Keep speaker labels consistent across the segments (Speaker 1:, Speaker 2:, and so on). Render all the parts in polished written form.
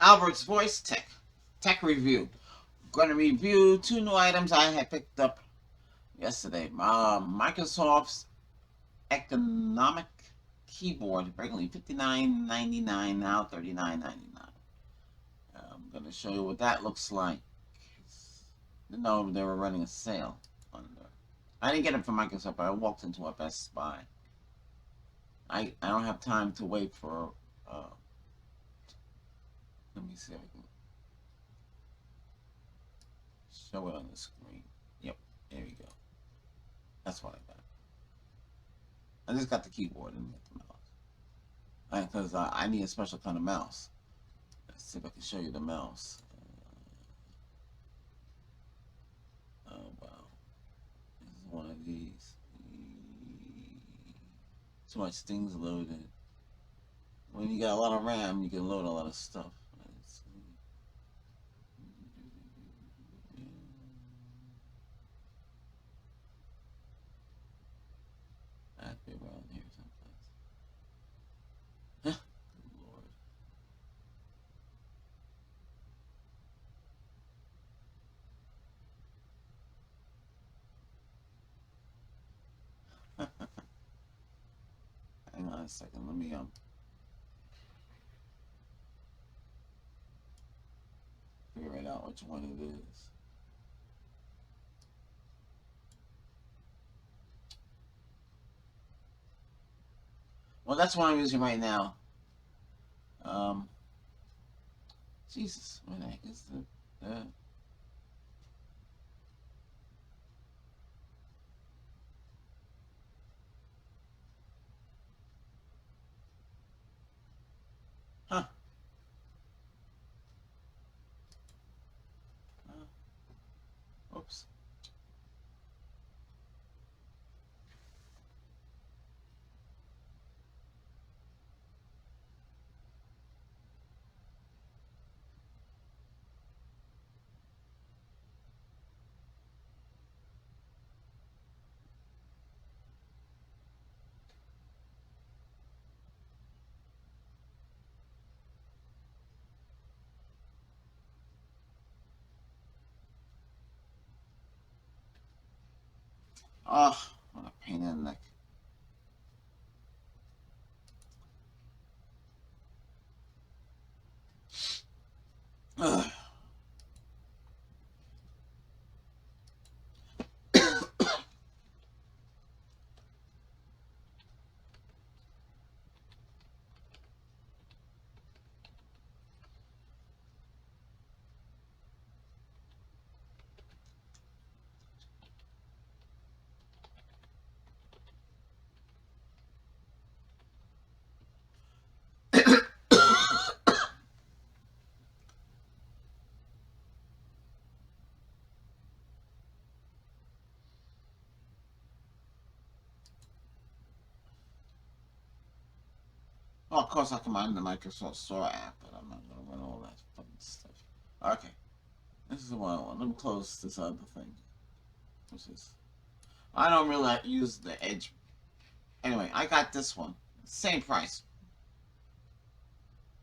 Speaker 1: Albert's Voice Tech Review. Going to review two new items I had picked up yesterday. Microsoft's Economic Keyboard, regularly $59.99, now $39.99. I'm going to show you what that looks like. Didn't know they were running a sale on there. I didn't get it from Microsoft, but I walked into a Best Buy. I don't have time to wait for. Let me see if I can show it on the screen. Yep, there you go. That's what I got. I just got the keyboard and get the mouse. Because I need a special kind of mouse. Let's see if I can show you the mouse. Oh, wow. This is one of these. Too much things loaded. When you got a lot of RAM, you can load a lot of stuff. I'd be around here someplace. Good Lord. Hang on a second. Let me figure it out which one it is. Well, that's what I'm using right now. Um, Jesus, what the heck is the huh? Oops. Oh, what a pain in the neck. Ugh. Well, of course, I can mine the Microsoft Store app, but I'm not going to run all that fucking stuff. Okay, this is what I want. Let me close this other thing. Which is, I don't really use the Edge. Anyway, I got this one. Same price.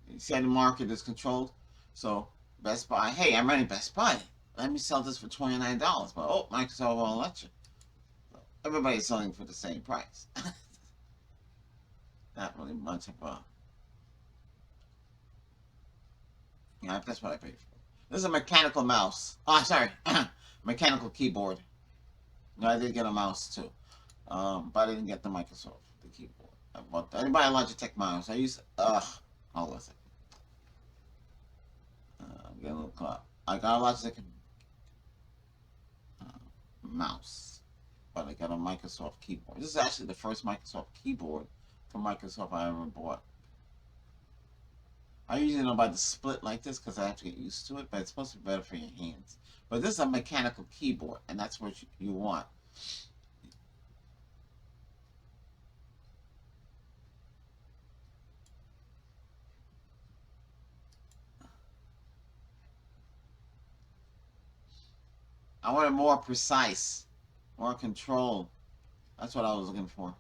Speaker 1: You see how the market is controlled? So, Best Buy, hey, I'm running Best Buy. Let me sell this for $29. But, oh, Microsoft won't let you. So, everybody's selling for the same price. Not really much of a. Yeah, that's what I paid for. This is a mechanical mouse. Oh, sorry, mechanical keyboard. No, I did get a mouse too, but I didn't get the Microsoft the keyboard. I bought the, I didn't buy a Logitech mouse. I use hold on a second. I'm getting a little caught. I got a Logitech mouse, but I got a Microsoft keyboard. This is actually the first Microsoft keyboard from Microsoft I ever bought. I usually don't buy the split like this because I have to get used to it, but it's supposed to be better for your hands. But this is a mechanical keyboard, and that's what you want. I want it more precise, more control. That's what I was looking for.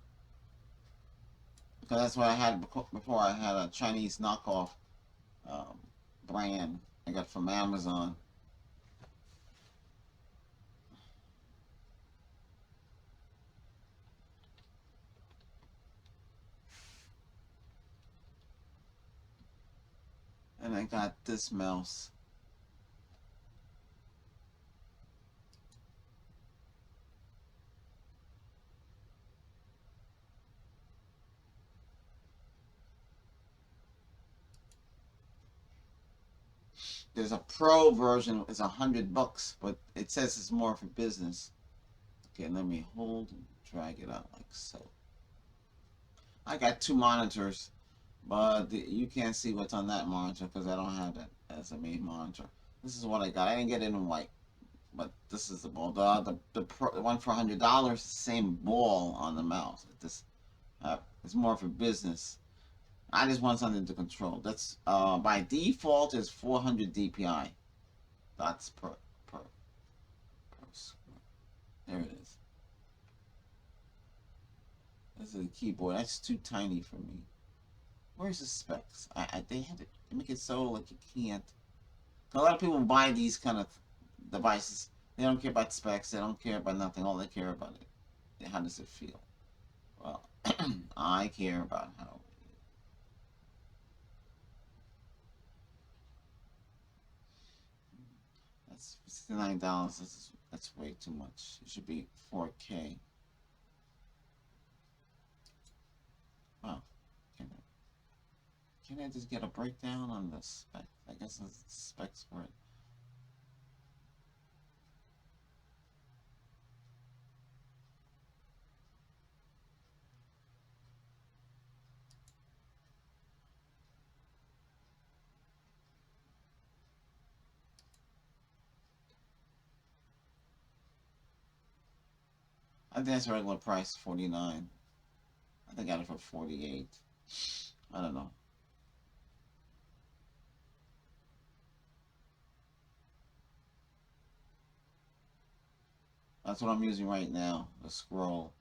Speaker 1: Because that's what I had before. I had a Chinese knockoff um, brand I got from Amazon. And I got this mouse. There's a pro version. It's $100, but it says it's more for business. Okay, let me hold and drag it out like so. I got two monitors, but you can't see what's on that monitor because I don't have that as a main monitor. This is what I got. I didn't get it in white, but this is the ball. The one for $100, the same ball on the mouse. It's more for business. I just want something to control. That's by default is 400 DPI. That's per square. There it is. This is a keyboard. That's too tiny for me. Where's the specs? They had to make it so like you can't. A lot of people buy these kind of devices. They don't care about specs. They don't care about nothing. All they care about it. How does it feel? Well, I care about how. That's $69. That's way too much. It should be 4K. Wow. Can I just get a breakdown on the specs? I guess the specs for it. I think that's regular price, 49. I think I got it for 48. I don't know. That's what I'm using right now. The scroll.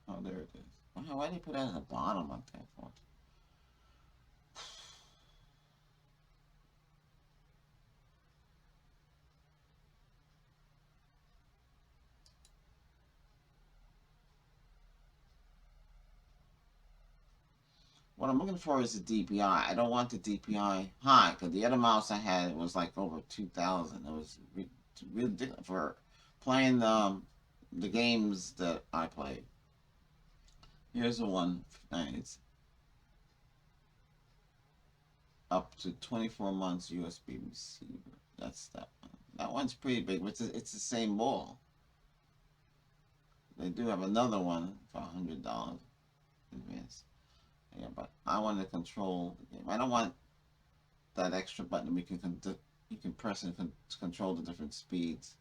Speaker 1: Oh, there it is. Why did they put that at the bottom like that for? What I'm looking for is the DPI. I don't want the DPI high because the other mouse I had was like over 2,000. It was really different for playing the games that I played. Here's the one. It's up to 24 months USB receiver. That's that one. That one's pretty big, but it's the same ball. They do have another one for $100 advanced. Yeah, but I want to control the game. I don't want that extra button you can press and control the different speeds.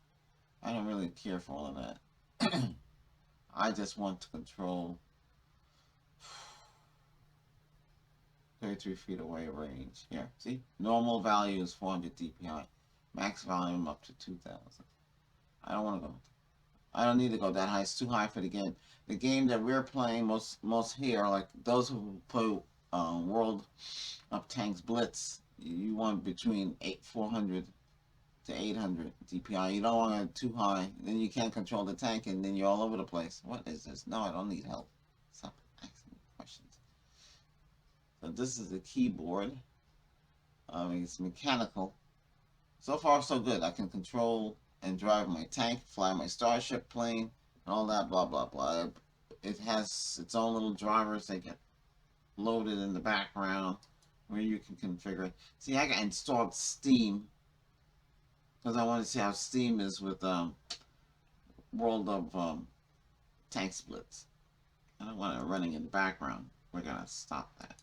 Speaker 1: I don't really care for all of that. I just want to control 33 feet away range. Here, see? Normal value is 400 DPI. Max volume up to 2,000. I don't want to go. I don't need to go that high. It's too high for the game. The game that we're playing most here, like those who play World of Tanks Blitz, you want between 400 to 800 DPI. You don't want it too high. Then you can't control the tank, and then you're all over the place. What is this? No, I don't need help. Stop asking me questions. So this is the keyboard. It's mechanical. So far, so good. I can control and drive my tank, fly my starship plane, and all that blah blah blah. It has its own little drivers. They get loaded in the background where you can configure it. See, I got installed Steam because I want to see how Steam is with World of Tanks Blitz. I don't want it running in the background. We're gonna stop that.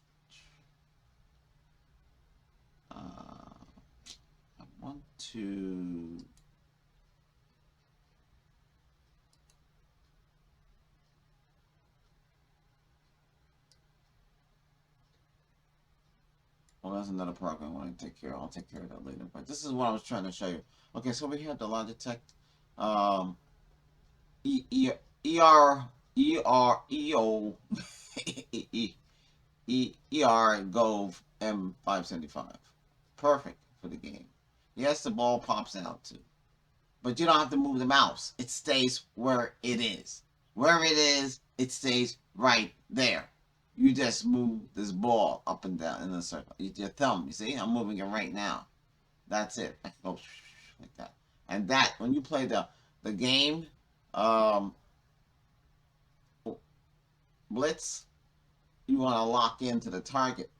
Speaker 1: I want to. Well, that's another program I want to take care of. I'll take care of that later. But this is what I was trying to show you. Okay, so we have the Logitech um, E E E R E R E O Gove M575. Perfect for the game. Yes, the ball pops out too. But you don't have to move the mouse. It stays where it is. Where it is, it stays right there. You just move this ball up and down in a circle. Your thumb, you see? I'm moving it right now. That's it. I go like that. And that, when you play the game, um, Blitz, you want to lock into the target.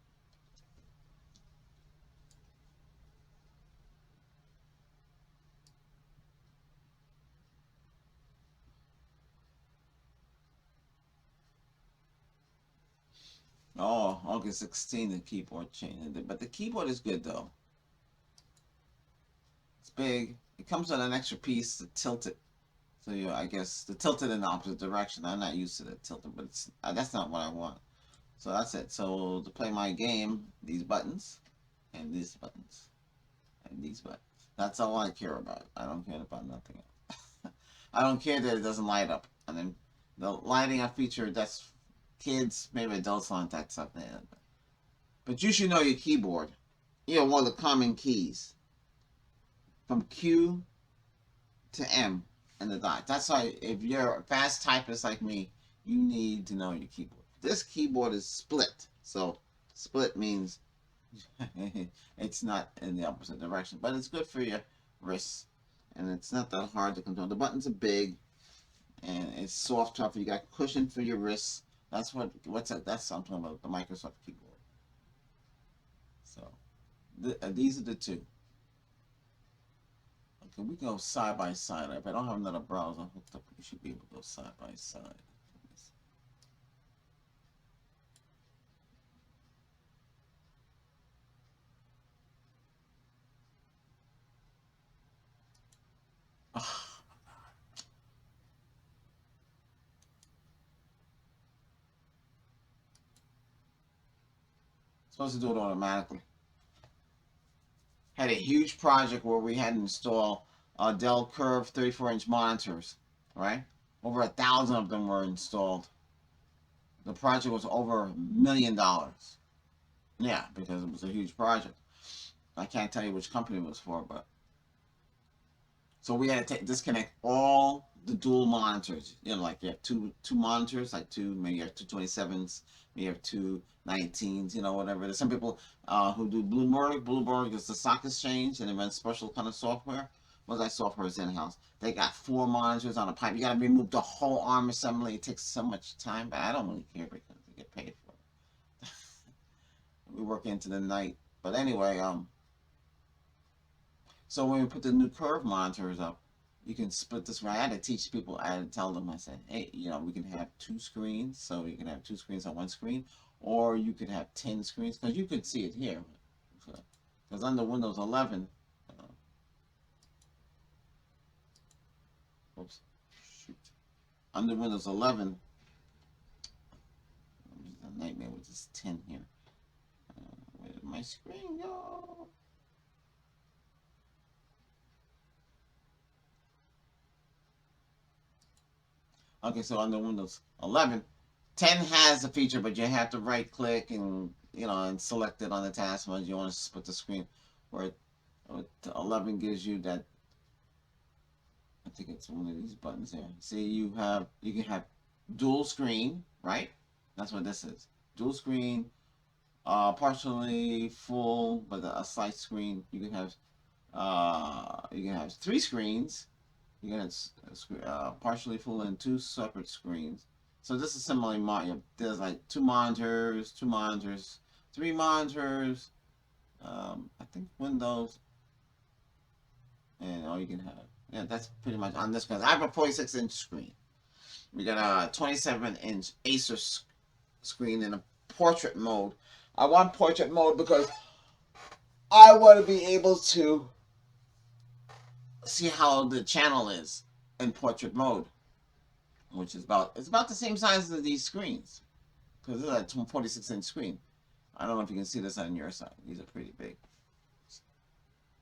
Speaker 1: Oh, August 16, the keyboard changed. But the keyboard is good, though. It's big. It comes with an extra piece to tilt it. So you, I guess, to tilt it in the opposite direction. I'm not used to the tilting, but that's not what I want. So that's it. So to play my game, these buttons, and these buttons, and these buttons. That's all I care about. I don't care about nothing else. I don't care that it doesn't light up. And then the lighting up feature, that's kids, maybe adults want that stuff there. But you should know your keyboard. You know, one of the common keys. From Q to M and the dot. That's why if you're a fast typist like me, you need to know your keyboard. This keyboard is split. So split means it's not in the opposite direction. But it's good for your wrists. And it's not that hard to control. The buttons are big and it's soft tough. You got cushion for your wrists. That's what's that? That's something about the Microsoft keyboard. So these are the two. Okay, we go side by side. If I don't have another browser hooked up, we should be able to go side by side. Supposed to do it automatically. Had a huge project where we had to install Dell Curve 34-inch monitors, right? Over 1,000 of them were installed. The project was over $1 million. Yeah, because it was a huge project. I can't tell you which company it was for, but so we had to disconnect all the dual monitors. You know, like you have two monitors, like maybe you have two 27s, maybe you have two 19s, you know, whatever. There's some people who do Bloomberg. Bloomberg is the stock exchange, and they run special kind of software. Well, that software is in-house. They got 4 monitors on a pipe. You got to remove the whole ARM assembly. It takes so much time, but I don't really care because they get paid for it. We work into the night. But anyway, so when we put the new curve monitors up, you can split this. I had to teach people. I had to tell them. I said, hey, you know, we can have 2 screens, so you can have 2 screens on one screen, or you could have 10 screens, because you could see it here. Because under Windows 11, oops, shoot, under Windows 11, a nightmare with this 10 here. Where did my screen go? Okay, so under Windows 11, 10 has a feature, but you have to right click and and select it on the task mode. You want to split the screen. Where 11 gives you that. I think it's one of these buttons here. See, you can have dual screen, right? That's what this is. Dual screen, partially full, but a slight screen. You can have 3 screens. You can have partially full and 2 separate screens. So this is similarly, there's like 2 monitors, 3 monitors. I think Windows, and all you can have. Yeah, that's pretty much on this because I have a 46-inch screen. We got a 27-inch Acer screen in a portrait mode. I want portrait mode because I want to be able to see how the channel is in portrait mode, which is about the same size as these screens, because this is a 46-inch screen. I don't know if you can see this on your side. These are pretty big.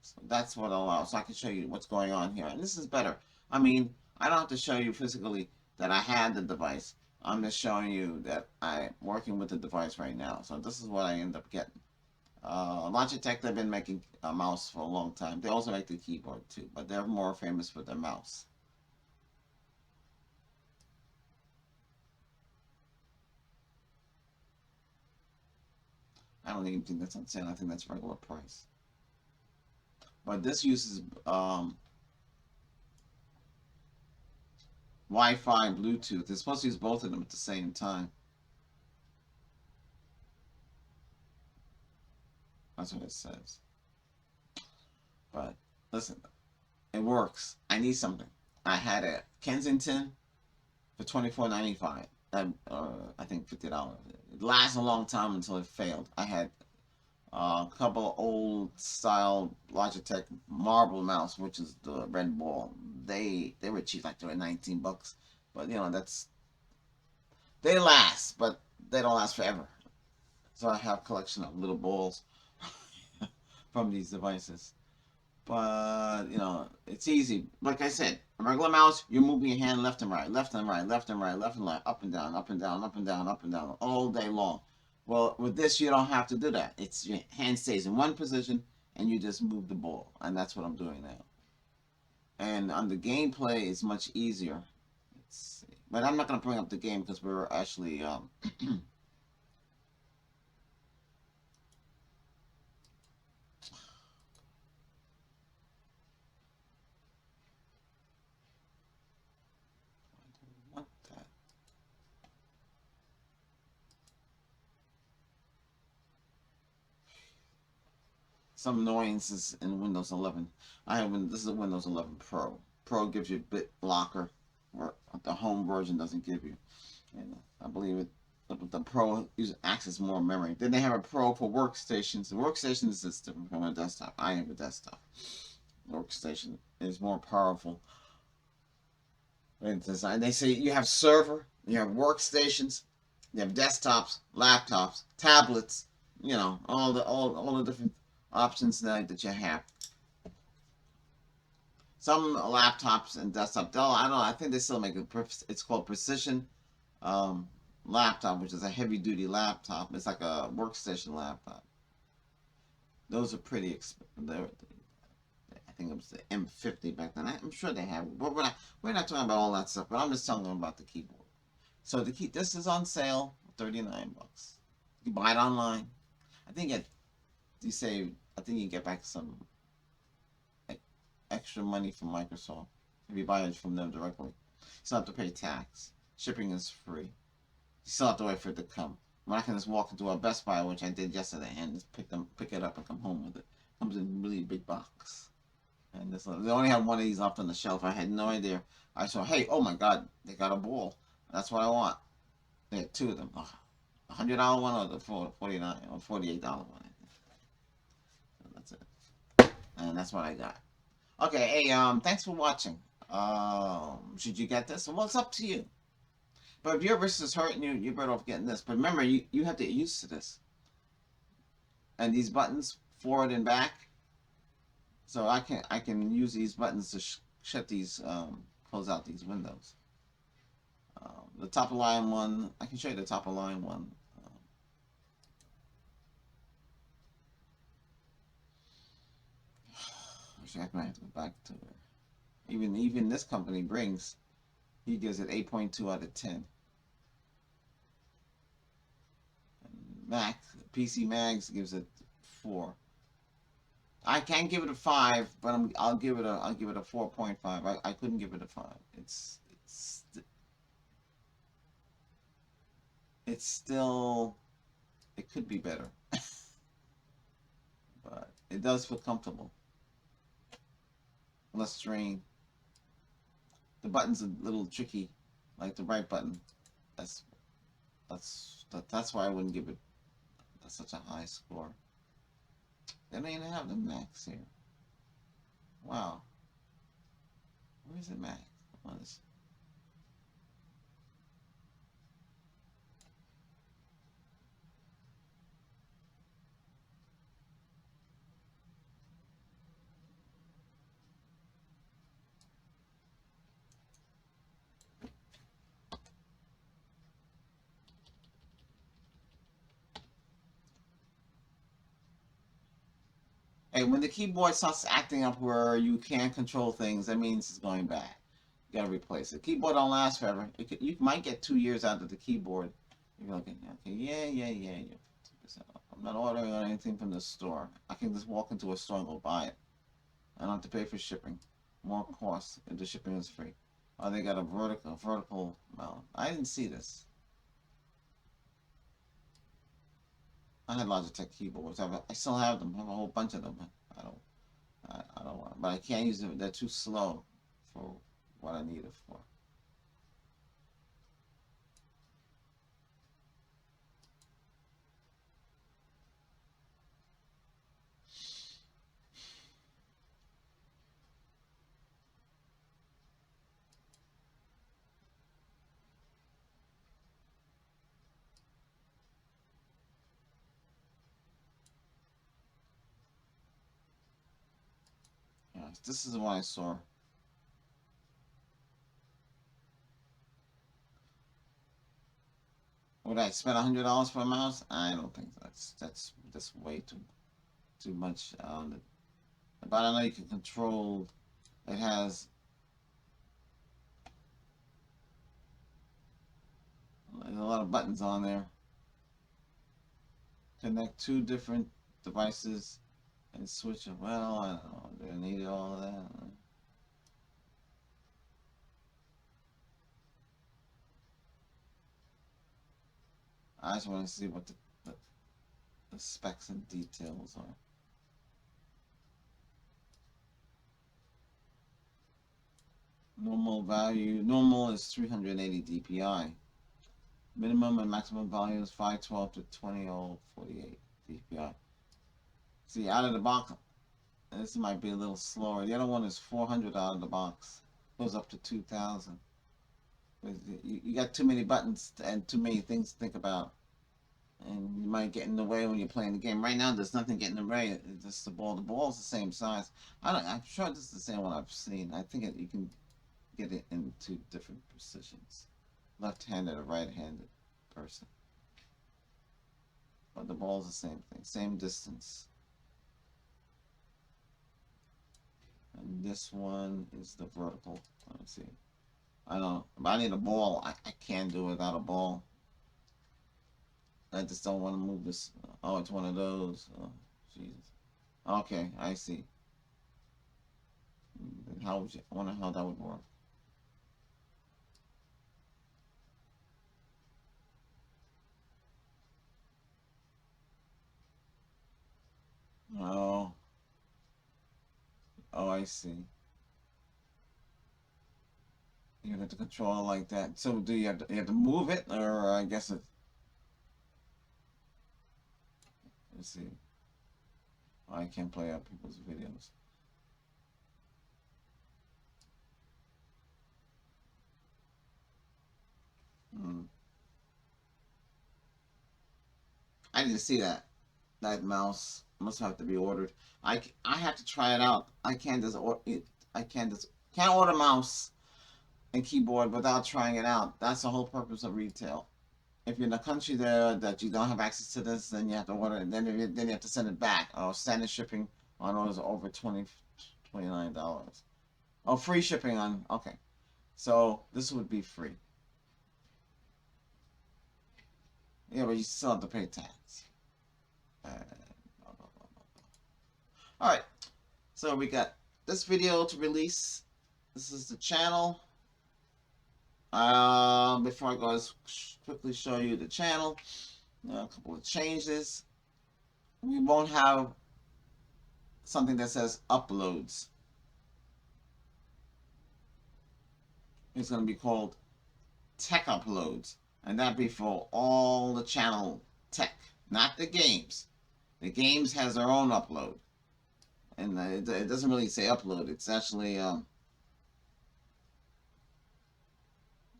Speaker 1: So that's what allows. So I can show you what's going on here, and this is better. I mean, I don't have to show you physically that I had the device. I'm just showing you that I'm working with the device right now. So this is what I end up getting. Logitech, they've been making a mouse for a long time. They also make the keyboard too, but they're more famous for their mouse. I don't even think that's on sale. I think that's regular price. But this uses Wi-Fi and Bluetooth. It's supposed to use both of them at the same time. That's what it says. But listen, it works. I need something. I had a Kensington for $24.95. I think $50. It lasts a long time until it failed. I had a couple old style Logitech marble mouse, which is the red ball. They were cheap, like they were $19. But you know they last, but they don't last forever. So I have a collection of little balls from these devices. But it's easy. Like I said, a regular mouse, you're moving your hand left and right, left and right, left and right, left and right, up and down, up and down, up and down, up and down, all day long. Well, with this, you don't have to do that. It's your hand stays in one position, and you just move the ball, and that's what I'm doing now. And on the gameplay, it's much easier. But I'm not going to bring up the game because we're actually what that? Some annoyances in Windows 11. This is a Windows 11 Pro. Pro gives you a BitLocker, or the home version doesn't give you. And I believe the Pro access more memory. Then they have a Pro for workstations. The workstation is different from a desktop. I have a desktop. Workstation is more powerful. They say you have server, you have workstations, you have desktops, laptops, tablets. All the different options that you have. Some laptops and desktop, I don't know. I think they still make it. It's called Precision um, laptop, which is a heavy duty laptop. It's like a workstation laptop. Those are pretty expensive. I think it was the M50 back then. I'm sure they have, but we're not talking about all that stuff. But I'm just telling them about the keyboard. So this is on sale, $39. You buy it online. I think you save. I think you get back some extra money from Microsoft if you buy it from them directly. You still have to pay tax. Shipping is free. You still have to wait for it to come. When I can just walk into a Best Buy, which I did yesterday, and just pick it up and come home with it. It comes in a really big box. And they only have one of these left on the shelf. I had no idea. I saw, hey, oh my God, they got a ball. That's what I want. They had two of them. $100 one or the $49 or $48 one. So that's it. And that's what I got. Okay, hey, thanks for watching. Should you get this? Well, it's up to you. But if your wrist is hurting you, you're better off getting this. But remember, you have to get used to this. And these buttons, forward and back. So I can use these buttons to shut these, close out these windows. The top of line one, I can show you the top of line one. I might have to go back to it. Even this company brings, he gives it 8.2 out of 10. Mac PC Mags gives it 4. I can't give it a 5, but I'll give it a 4.5. I couldn't give it a 5. It's still, it could be better, but it does feel comfortable. Less strain. The button's a little tricky, like the right button. That's why I wouldn't give it such a high score. They don't even have the Max here. Wow. Where's the Max? What is Hey, when the keyboard starts acting up where you can't control things, that means it's going bad. You gotta replace it. Keyboard don't last forever. You might get 2 years out of the keyboard. You're looking, okay, yeah. I'm not ordering anything from the store. I can just walk into a store and go buy it. I don't have to pay for shipping. More cost if the shipping is free. Oh, they got a vertical mount. I didn't see this. I had Logitech keyboards. I still have them. I have a whole bunch of them. I don't want. But I can't use them. They're too slow for what I need it for. Yeah, this is what I saw. Would I spend $100 for a mouse? I don't think that's way too much. But I know you can control. It has there's a lot of buttons on there. Connect 2 different devices and switch them. Well, I don't know. Do I need all of that? I just want to see what the specs and details are. Normal is 380 DPI. Minimum and maximum volume is 512 to 2048 DPI. See, out of the box, this might be a little slower. The other one is 400 out of the box. Goes up to 2000. You got too many buttons and too many things to think about. And you might get in the way when you're playing the game. Right now, there's nothing getting in the way. It's just the ball. The ball's the same size. I'm sure this is the same one I've seen. I think you can get it in 2 different positions. Left-handed or right-handed person. But the ball's the same thing. Same distance. And this one is the vertical. Let me see. I don't know. But I need a ball. I can't do it without a ball. I just don't want to move this. Oh, it's one of those. Oh, Jesus. Okay, I see. I wonder how that would work. Oh. Oh, I see. You have to control it like that. So do you have to move it, or I guess it? Let's see. Oh, I can't play out people's videos. Hmm. I didn't see that. That mouse must have to be ordered. I have to try it out. I can't just order it. I can't order mouse and keyboard without trying it out. That's the whole purpose of retail. If you're in a country there that you don't have access to this, then you have to order it. Then you have to send it back. Or standard shipping on orders over $29. Oh, free shipping on. Okay, so this would be free. Yeah, but you still have to pay tax. All right, so we got this video to release. This is the channel. Before I go, let's quickly show you the channel. A couple of changes. We won't have something that says uploads. It's going to be called tech uploads, and that'd be for all the channel tech, not the games. The games has their own upload, and it doesn't really say upload. It's actually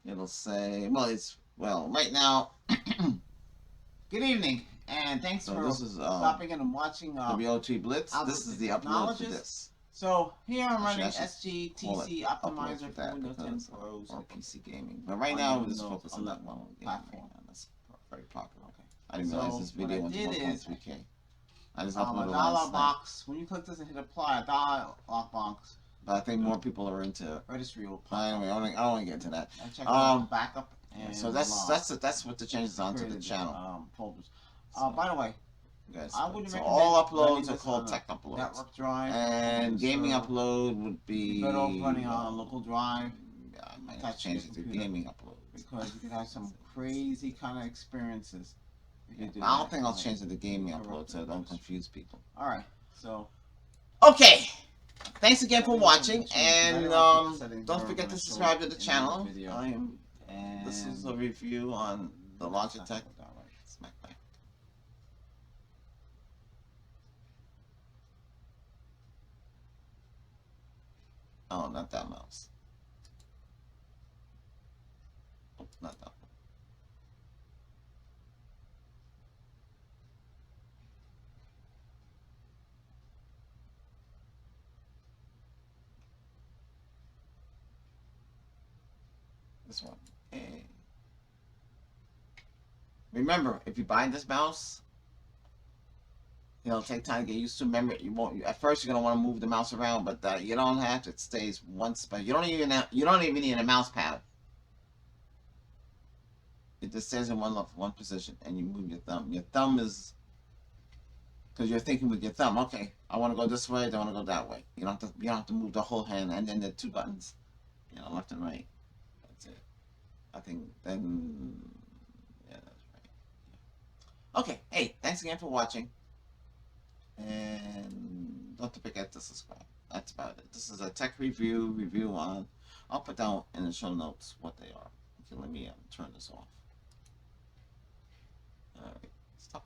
Speaker 1: it'll say, well right now. Good evening, and thanks for stopping in and watching WOT Blitz. This is the upload for this. So here I'm running SGTC Optimizer for Windows 10 Pros or PC gaming. But right now we're just focused on that one platform. That's very popular. Okay. I didn't realize this video went to 1.3K. I just
Speaker 2: A
Speaker 1: uploaded
Speaker 2: dollar
Speaker 1: last night.
Speaker 2: box. When you click this and hit apply, a dollar box
Speaker 1: But I think more people are into.
Speaker 2: registry will pop
Speaker 1: Anyway, I don't want to get into that.
Speaker 2: and check out the backup.
Speaker 1: Yeah,
Speaker 2: And
Speaker 1: so that's what the changes on to the channel.
Speaker 2: Folders.
Speaker 1: So,
Speaker 2: by the way,
Speaker 1: guys,
Speaker 2: I wouldn't
Speaker 1: so
Speaker 2: recommend
Speaker 1: all
Speaker 2: running
Speaker 1: uploads are
Speaker 2: this
Speaker 1: called
Speaker 2: on a
Speaker 1: tech uploads.
Speaker 2: network drive.
Speaker 1: And gaming
Speaker 2: So
Speaker 1: upload would be.
Speaker 2: you're better off running on a local drive
Speaker 1: Yeah, I might have
Speaker 2: attached
Speaker 1: to
Speaker 2: to your
Speaker 1: change it to
Speaker 2: computer.
Speaker 1: gaming upload.
Speaker 2: because you could have some crazy kind of experiences if you do
Speaker 1: I don't
Speaker 2: that.
Speaker 1: think I'll change it to gaming
Speaker 2: Correct.
Speaker 1: upload so don't confuse people.
Speaker 2: All right, so
Speaker 1: Okay. Thanks again for watching,
Speaker 2: Settings,
Speaker 1: and
Speaker 2: I don't like settings
Speaker 1: don't
Speaker 2: where
Speaker 1: forget
Speaker 2: we're
Speaker 1: to
Speaker 2: gonna show
Speaker 1: subscribe
Speaker 2: it
Speaker 1: to the
Speaker 2: in
Speaker 1: channel.
Speaker 2: video.
Speaker 1: This is a
Speaker 2: And
Speaker 1: review on the Logitech Smack Back. Oh, not that mouse. Oh, not that one. This one. Hey. Remember, if you buy this mouse, it'll take time to get used to. Remember, you won't. At first, you're gonna want to move the mouse around, but you don't have to. It stays one spot. You don't even need a mouse pad. It just stays in one position, and you move your thumb. Your thumb is because you're thinking with your thumb. Okay, I want to go this way. I want to go that way. You don't have to move the whole hand. And then the two buttons, left and right. That's it. I think then. Yeah, that's right. Yeah. Okay. Hey, thanks again for watching. And don't forget to subscribe. That's about it. This is a tech review on. I'll put down in the show notes what they are. Okay, let me turn this off. All right, stop.